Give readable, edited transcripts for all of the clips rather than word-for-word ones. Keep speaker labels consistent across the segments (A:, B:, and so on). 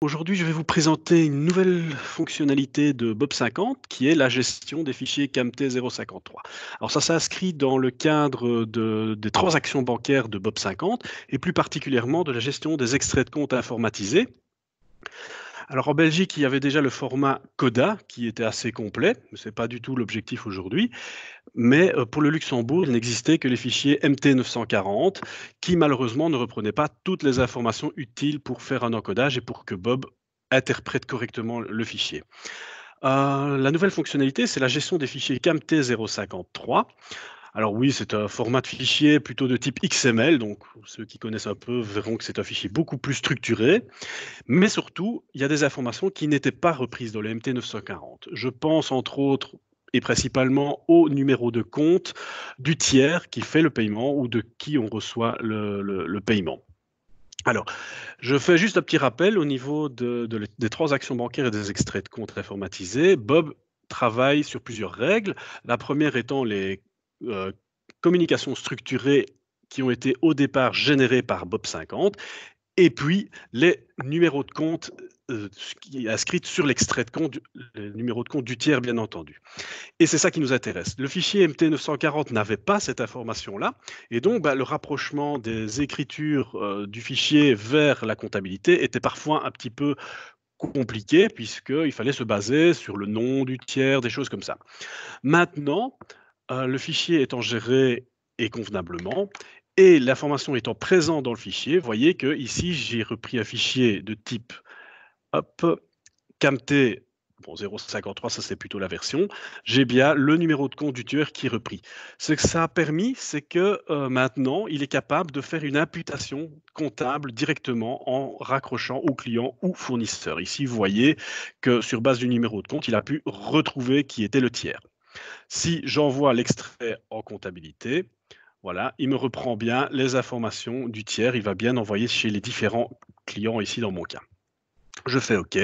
A: Aujourd'hui, je vais vous présenter une nouvelle fonctionnalité de Bob 50 qui est la gestion des fichiers CAMT 053. Alors ça s'inscrit dans le cadre des transactions bancaires de Bob 50 et plus particulièrement de la gestion des extraits de comptes informatisés. Alors en Belgique, il y avait déjà le format CODA qui était assez complet, mais ce n'est pas du tout l'objectif aujourd'hui. Mais pour le Luxembourg, il n'existait que les fichiers MT 940 qui malheureusement ne reprenaient pas toutes les informations utiles pour faire un encodage et pour que Bob interprète correctement le fichier. La nouvelle fonctionnalité, c'est la gestion des fichiers CAMT 053. Alors oui, c'est un format de fichier plutôt de type XML, donc ceux qui connaissent un peu verront que c'est un fichier beaucoup plus structuré, mais surtout, il y a des informations qui n'étaient pas reprises dans le MT 940. Je pense entre autres et principalement au numéro de compte du tiers qui fait le paiement ou de qui on reçoit le paiement. Alors, je fais juste un petit rappel au niveau des transactions bancaires et des extraits de comptes informatisés. Bob travaille sur plusieurs règles. La première étant les euh, communications structurées qui ont été au départ générées par Bob 50 et puis les numéros de compte qui est inscrit sur l'extrait de compte, le numéro de compte du tiers bien entendu. Et c'est ça qui nous intéresse. Le fichier MT 940 n'avait pas cette information-là, et donc le rapprochement des écritures du fichier vers la comptabilité était parfois un petit peu compliqué, puisqu'il fallait se baser sur le nom du tiers, des choses comme ça. Maintenant, le fichier étant géré et convenablement, et l'information étant présente dans le fichier, vous voyez que ici j'ai repris un fichier de type hop, CAMT, bon 053, ça c'est plutôt la version, j'ai bien le numéro de compte du tueur qui est repris. Ce que ça a permis, c'est que maintenant, il est capable de faire une imputation comptable directement en raccrochant au client ou fournisseur. Ici, vous voyez que sur base du numéro de compte, il a pu retrouver qui était le tiers. Si j'envoie l'extrait en comptabilité, voilà, il me reprend bien les informations du tiers, il va bien envoyer chez les différents clients ici dans mon cas. Je fais OK.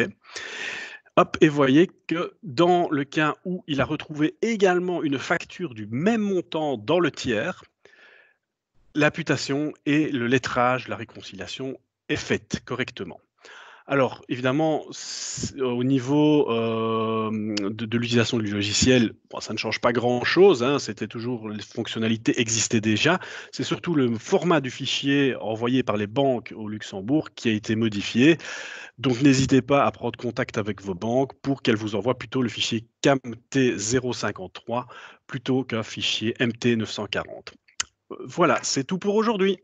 A: Hop, et voyez que dans le cas où il a retrouvé également une facture du même montant dans le tiers, l'imputation et le lettrage, la réconciliation est faite correctement. Alors évidemment, au niveau de l'utilisation du logiciel, bon, ça ne change pas grand-chose, hein, c'était toujours, les fonctionnalités existaient déjà. C'est surtout le format du fichier envoyé par les banques au Luxembourg qui a été modifié. Donc n'hésitez pas à prendre contact avec vos banques pour qu'elles vous envoient plutôt le fichier CAMT 053 plutôt qu'un fichier MT 940. Voilà, c'est tout pour aujourd'hui.